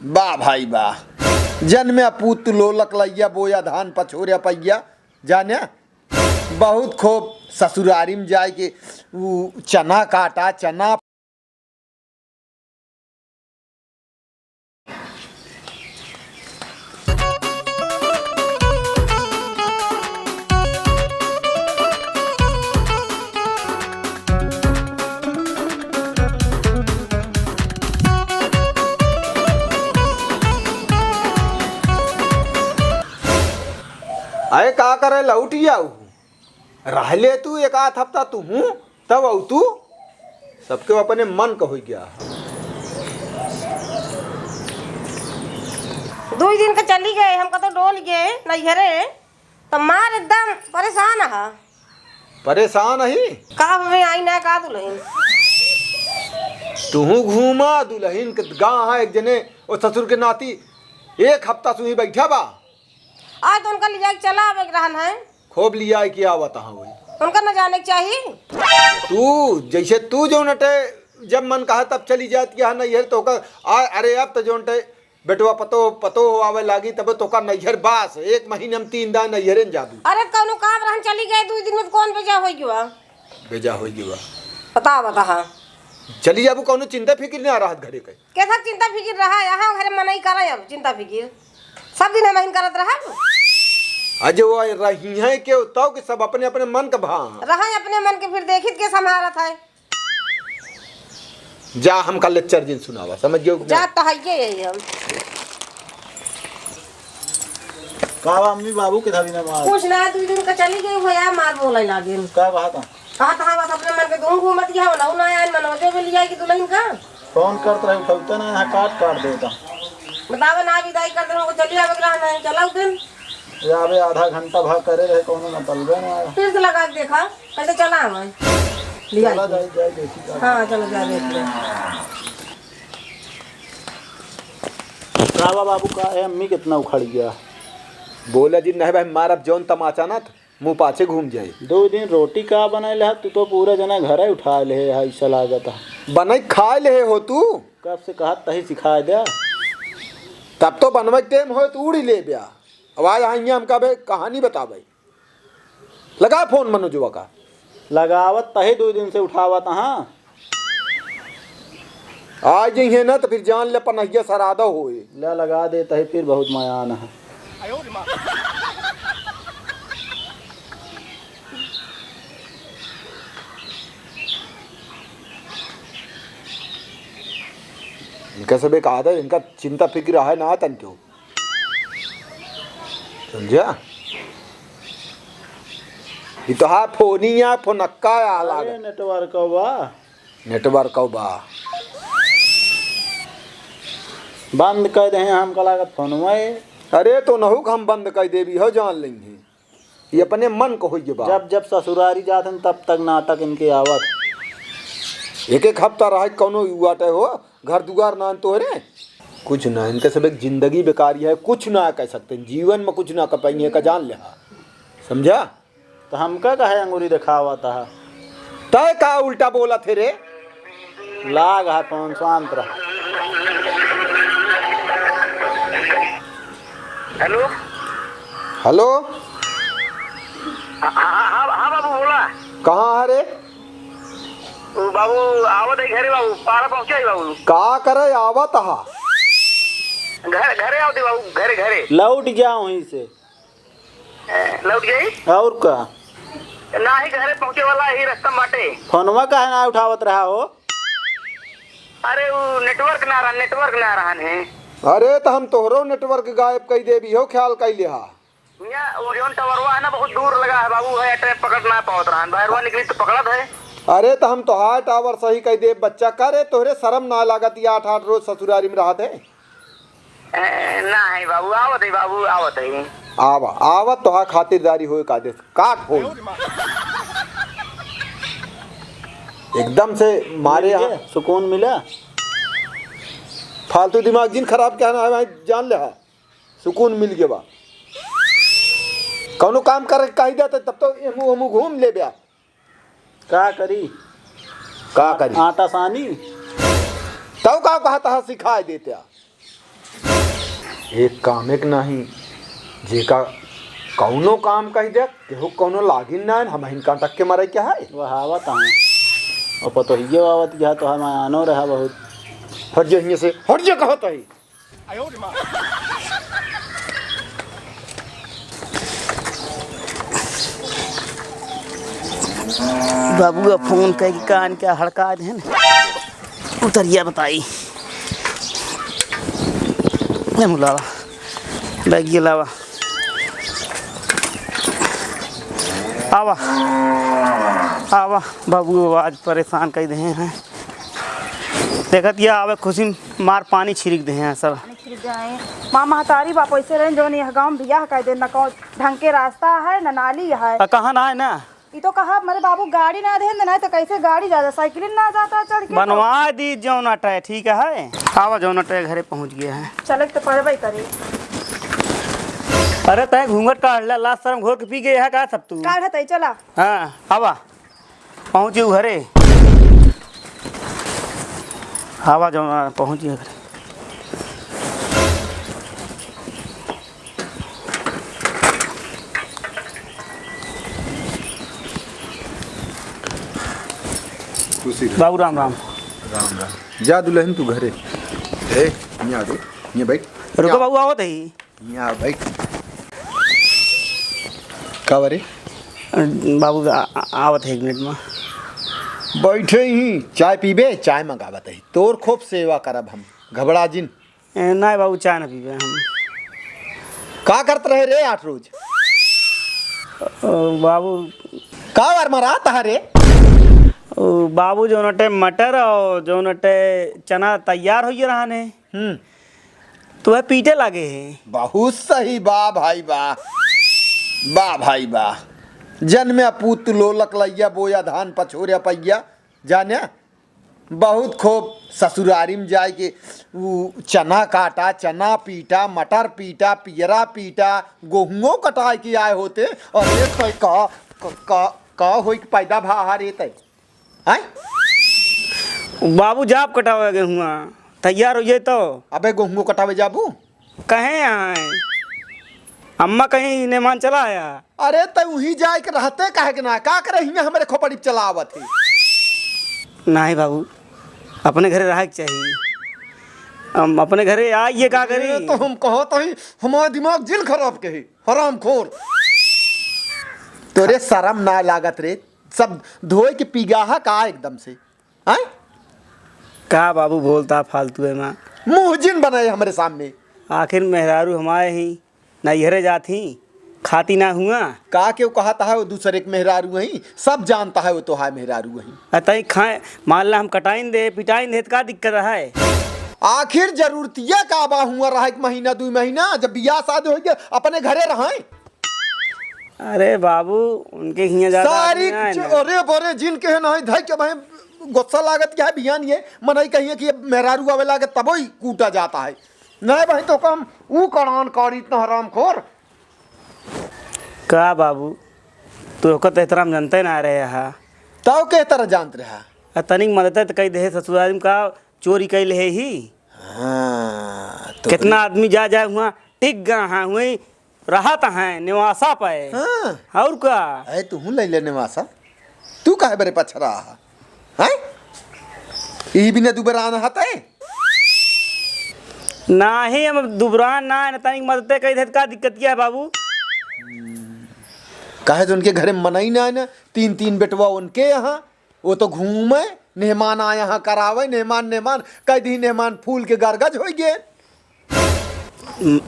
वाह भाई वाह, जन्मे पूत लोलक लैया बोया धान पछोरिया पैया जाने बहुत खूब। ससुरारी में जाए के चना काटा चना अरे का करे लौट जाऊ रहले तू एक आध हफ्ता तू हूँ तब आऊ तू सबके अपने मन का हो गया। 2 दिन का चली गए हमका तो डोल गए नैहरे तो मार एकदम परेशान है। परेशान ही का हमें आई ना का दुल्हन तू घूमा दुल्हन के गाँव है एक जने और ससुर के नाती 1 हफ्ता सुही बैठा बा। आज तो उनका लिया चला अब रहन है खूब लिया कि आवत हाँ वही उनका न जाने के चाहिए। तू जैसे तू जो नटे जब मन कहा तब चली जाती है नैहर तो अरे अब तो जो नटे बेटवा पतो पतो आवे लागी तब तो का नैहर बास 1 महीने में 3 दान नैहरे जादू। अरे कौनो काम रहन चली गए 2 दिन में कौन बेजा हो गया बेजा हो गया बता चली जाबू कौनो चिंता फिक्र नहीं आ रहा घरे के कैसा चिंता फिक्र रहा यहाँ घरे मन नहीं करे अब चिंता फिक्र सब दिन हम करत रहा अज वो रही है के तो कि सब अपने अपने मन का भा रहा अपने मन के फिर देखित के संभालत है। जा हम का लेक्चर जिन सुनावा समझ गयो जा तो है यही हम का मम्मी बाबू के धावी ना मार कुछ ना 2 दिन का चली गई भैया मार बोले लागे का बात है कहा था बस अपने मन के घूमत गया ना ना आया मनोजे में लिया कि दुल्हन का फोन करत रहे उठौता ना यहाँ काट देता बतावा ना विदाई कर दे चली आवे ग्रहण है चला दिन याबे आधा घंटा भाग करे रहे कोनो ना तलबे ना आया फिर से लगा के देखा कैसे चला हम लिया चला जाए देखी हां चलो जा देख ले कावा बाबू का है अम्मी कितना उखड़ गया बोला जी नहीं भाई मारब जौन तमाचा ना मुंह पाछे घूम जाए। 2 दिन रोटी का बनाए तू तो पूरा जना घर उठा ले है ऐसा लागत बनाई खा ले हो तू कब से कहा तही सिखा दिया तब तो बनवे टेम हो तो उड़ी ले ब्या आवाज आई हम का कहानी बता भाई लगा फोन मनोजवा का लगावत तही 2 दिन से उठावत हाँ आज ही है ना तो फिर जान ले पनहिया सरादा होए ला लगा दे तही फिर बहुत मयान है। इनका सब एक आदत इनका चिंता फिक्र है ना तन क्यों समझा ये तो हाँ फोनिया फोनक्का आला नेटवर्क बा बंद कर दे हम का लागत फोनवा अरे तो नहु हम बंद कर देवी हो जान लेंगे ये अपने मन को होइए बा जब जब ससुरारी जाते तब तक नाटक इनके आवत 1 हफ्ता रहा कौनो युवाटे हो घर दुआर ना तो रे कुछ ना इनके सब एक जिंदगी बेकारी है कुछ ना कह सकते जीवन में कुछ ना कर पाएंगे का जान ले समझा तो हमका कहे अंगूरी दिखावा था तय का उल्टा बोला थे रे लाग है फोन शांत रहा। हेलो हेलो हाँ बाबू बोला कहाँ है रे बाबू आवत है घरे बाबू पारा पहुंचा है बाबू का करे आवत हा घरे आवते बाबू घरे लौट जाओ वहीं से लौट गई और का ना ही घरे पहुंचे वाला ही रास्ता बाटे फोनवा का है ना उठावत रहा हो अरे वो नेटवर्क ना रहा है अरे तो हम तोहरो नेटवर्क गायब कई देवी हो ख्याल कई लिहा वो जो टावरवा है ना बहुत दूर लगा है बाबू है ट्रैप पकड़ ना पावत रहा बाहरवा निकली तो पकड़त है। अरे तो हम तोहार टावर सही कई दे बच्चा करे तोहरे शर्म ना लागत 8-8 रोज ससुरारी में रहत है ना है बाबू आवत है आवत तोहार खातिरदारी होए का दे काट फोन एकदम से मारे यहाँ सुकून मिला फालतू दिमाग जिन खराब क्या ना है जान ले सुकून मिल गया बा कौनो काम कर कही देते तब तो एमू घूम ले ब्या का करी का करी आटा सानी तब का कहा था सिखा देते एक काम एक नहीं जेका कौनो काम कह दे केहू कौनो लागिन ना हम हिनका तक के मारे क्या है वह आवत हूँ और पतोहिए आवत जा तो हम आनो रहा बहुत। हट जे हियां से हट जे कहत है। बाबू का फोन कह के कान क्या हड़का है ना उतरिया बताई मुलावा बैग लावा आवा आवा बाबू आज परेशान कर दे हैं देखत ये आवे खुशी मार पानी छिड़क दे हैं सब माँ महतारी बाप ऐसे रहे जो नहीं गाँव बियाह कर दे न कौ ढंग के रास्ता है न नाली है। कहाँ ना है ना ये तो कहा मेरे बाबू गाड़ी ना दे ना तो कैसे गाड़ी जाता साइकिल ना जाता चढ़ के बनवा दी जौन अटै ठीक है आवा जौन अटै घरे पहुँच गया है। चले तो पड़े करे अरे तय घूंघट काट ला लास्ट शर्म घोर के पी गए है का सब तू काढ़ है चला हाँ आवा पहुँची घरे आवा जौन पहुँची घरे बाबू राम राम राम राम जा दुल्हन तू घरे ए यहाँ आ गई यहाँ बैठ रुको बाबू आवत है यहाँ बैठ का बरे बाबू आवत है 1 मिनट में बैठे ही चाय पीबे चाय मंगावत है तोर खूब सेवा करब हम घबरा जिन नहीं बाबू चाय ना पीबे हम का करत रहे रे 8 रोज बाबू का बार मराता है रे बाबू जो नटे मटर और जो नटे चना तैयार हो रहा ने तो है पीटे लगे है बहुत सही वाह भाई वाह भाई वाह जन्मे पूत लोलक लैया बोया धान पछोरिया पैया जाने बहुत खूब ससुरारी में जाए के वो चना काटा चना पीटा मटर पीटा पियरा पीटा गेहूँ कटाए के आए होते और ये का हो पैदा भा रे तय हैं बाबू जाप कटावे गेहुआ तैयार हो जाए तो अबे गेहूँ कटावे जाबू कहें यहाँ अम्मा कहीं नेमान चला आया अरे तो वही जाए के रहते कहे के ना का करे हियां हमारे खोपड़ी चलावत है नहीं बाबू अपने घरे रह के चाहिए हम अपने घरे आइए का करी तो हम कहो तो ही हमारा दिमाग जिल खराब के है हराम खोर तोरे शर्म ना लागत रे सब धोए के पीगाहा का एकदम से हैं का बाबू बोलता फालतू है माँ मुहजिन बनाए हमारे सामने आखिर मेहरारू हमारे ही नैहरे जाती खाती ना हुआ का क्यों कहता है वो दूसरे के मेहरारू वही सब जानता है वो तो है मेहरारू वही अतः खाए मान ला हम कटाइन दे पिटाइन दे तो का दिक्कत है आखिर जरूरतिया का बा हुआ रहा 1 महीना 2 महीना जब बियाह शादी हो गया अपने घरे रहें अरे बाबू उनके हियां ज्यादा सारी आदमी आए ना। अरे बोरे जिन के नहीं धई के भाई गुस्सा लागत क्या है बियान ये मनई कहिए कि मेहरारू आवे लागे तब ही कूटा जाता है नहीं भाई तो कम ऊ करान करी इतना हराम खोर का बाबू तो ओकर एहतराम जानते ना रहे हा तब के तरह जानत रहा तनिक मदद तो कही दे ससुराल में का चोरी कैल है ही हाँ तो कितना आदमी जा जाए हुआ टिक गया हाँ हुई रहत है निवासा पाए हाँ और का ऐ तू हूँ ले लेने वासा तू काहे बरे पछरा है ई बिना दुबरा आना हते नाही हम दुबरान ना है तनिक मदद कही दे का दिक्कत क्या है बाबू काहे जो उनके घरे मनाई ना है ना 3 बेटवा उनके यहाँ वो तो घूमे मेहमान आए यहाँ करावे मेहमान कई दी मेहमान फूल के गरगज हो गए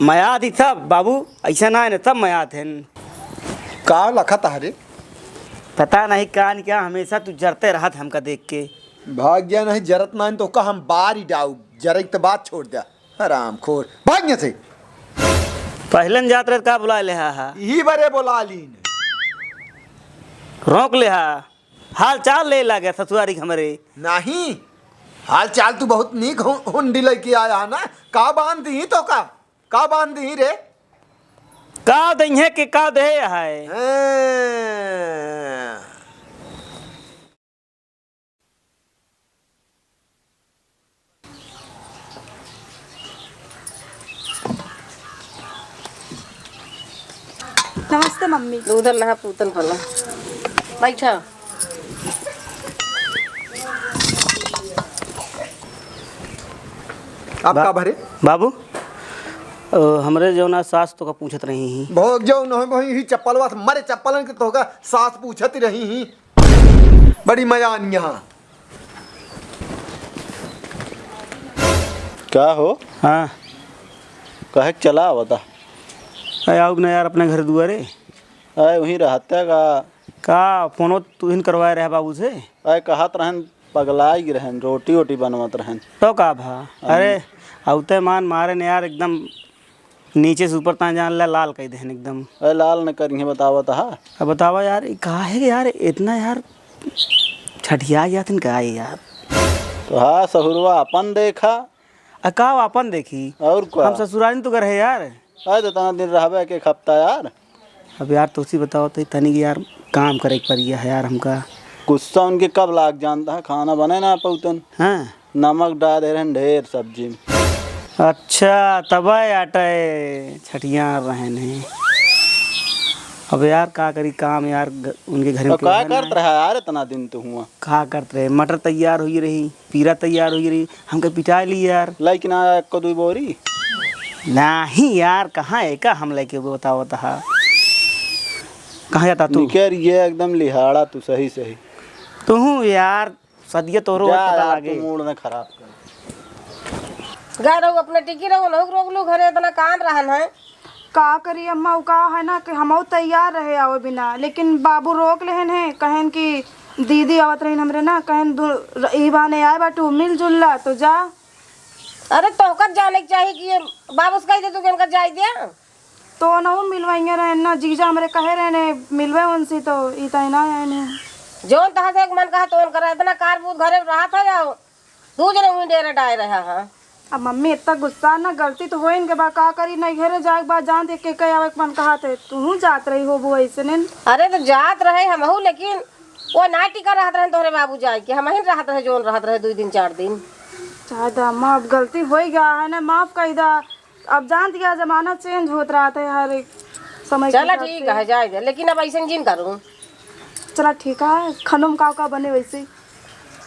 मयाद ही सब बाबू ऐसा ना है ना सब मयाद है का लखा तारे पता नहीं कान क्या हमेशा तू जरते रहा था हमका देख के भाग गया नहीं जरत ना तो का हम बार ही डाउ जरक तो बात छोड़ दिया हराम खोर भाग गया से पहलन जात रहे का बुला ले हा यही बरे बोला ली रोक ले हा हाल चाल ले ला गया ससुरारी हमारे नहीं हाल चाल तू बहुत नीक हुंडी लेके आया है ना का बांध दी तो का बांध दी रे का दही के का दे है हाँ। नमस्ते मम्मी। उधर नहा पूतन फला बैठा। आप का भरे बाबू हमरे जो ना सास तो का पूछत रही ही भोग जो न वही ही चप्पल वाथ मरे चप्पलन के तो का सास पूछत रही ही बड़ी मजा आनी यहाँ। क्या हो? हाँ कहे के चला बता। अरे आओ ना यार अपने घर दुआरे। आए वहीं रहते का फोनो तू ही करवाए रहे बाबू से। आए कहत रहन पगलाई रहन रोटी वोटी बनवत रहन। तो का भा अरे औते मान मारे ने यार एकदम नीचे से ऊपर ता जान लाल कह देहन एकदम। अरे लाल न करिए बतावत हा। अब बतावा यार कहा है कि यार इतना यार छठिया गया थिन का यार। तो हाँ सहुरवा अपन देखा का अपन देखी और क्या। हम ससुराली तो करे यार। आए तो तना दिन रहबे के खपता यार। अब यार तुसी बताओ तो तनी की यार काम करे के पड़िया है यार हमका। गुस्सा उनके कब लाग जानता है खाना बने ना पौतन। हाँ नमक डाल दे रहन ढेर सब्जी में। अच्छा तब आटे छठिया रहन है। अब यार का करी काम यार उनके घर में तो क्या करत रहा यार इतना दिन तो हुआ। का करते रहे मटर तैयार हुई रही पीरा तैयार हुई रही हमके पिटा ली यार। लेकिन आया को दू बोरी नहीं यार कहाँ है का हम लेके बताओ था कहाँ जाता तू। निकर ये एकदम लिहाड़ा तू सही सही। तू यार सदिया तोरो जा पता यार, लगे। तू मूड न खराब कर। गा रहो अपने टिकी रहो लोग रोक लो घरे इतना काम रहन है। का करी अम्मा उ का है ना कि हम तैयार रहे आओ बिना लेकिन बाबू रोक लेहन है कहन कि दीदी आवत रही हमरे ना कहन ई बहाने आए बाटू मिलजुल तो जा। अरे तोहकर जाने की चाहिए कि बाबू से कह दे तू कि उनका जाय दिया तो ना मिलवाइए रहे ना जीजा हमरे कहे रहे मिलवे उनसे तो ई तय ना आए ने। जोन तहा से मन कहा तो कर इतना कारबूत घरे रहा था जाओ तू जने वहीं डेरा डाय रहा है। अब मम्मी इतना गुस्सा ना गलती तो होइन के बा का करी नहीं घरे जाए के बाद जान देख के कई आवे के मन कहा थे तू जात रही हो वो ऐसे ने। अरे तो जात रहे हम हूँ लेकिन वो ना टिका रहत रहे तोहरे बाबू जाए कि हम ही रहत रहे जोन रहत रहे 2 दिन 4 दिन। शायद अम्मा अब गलती हो ही गया है ना माफ कर दा। अब जान दिया जमाना चेंज होत रहा था हर एक समय। चला ठीक है जाए दे लेकिन अब ऐसे जिन करूँ। चला ठीक है खानों में का बने वैसे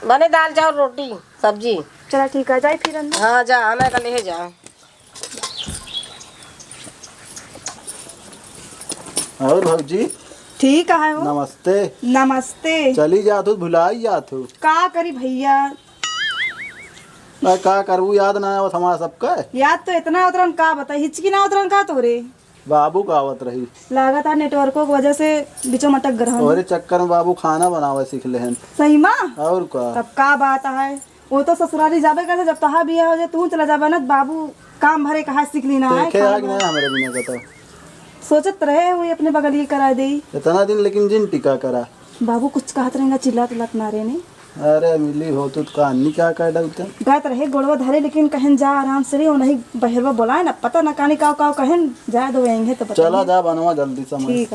बने दाल चावल रोटी सब्जी। चला ठीक है जाए फिर अंदर। हाँ जा आना का ले जा। और भौजी ठीक है हो। नमस्ते। नमस्ते। चली जा तू भुलाई जा तू। का करी भैया मैं का करबू याद ना आवत हमारा सबका। याद तो इतना उतरन का बता हिचकी ना उतरन का तोरे बाबू का आवत रही लागत है नेटवर्कों की वजह से बीचों मटक ग्रहण। और चक्कर में बाबू खाना बनावे सीख लेहन। सही माँ और का तब का बात है वो तो ससुराली जाबे करते जब तहा बिया हो जाए तू चला जाबे ना बाबू काम भरे कहा सीख ली ना है। देखे आग नहीं हमारे बिना का तो सोचत रहे हुए अपने बगल की करा दे इतना दिन लेकिन जिन टिका करा। बाबू कुछ कहत रहेगा चिल्ला तुलत मारे ने। अरे मिली हो तो कहानी क्या कर डलते गत रहे गोड़वा धरे लेकिन कहन जा आराम से रे नहीं बहरवा बोलाए ना पता ना कानी काव काव कहन जा दो तो चला जा बनवा जल्दी समय। ठीक है।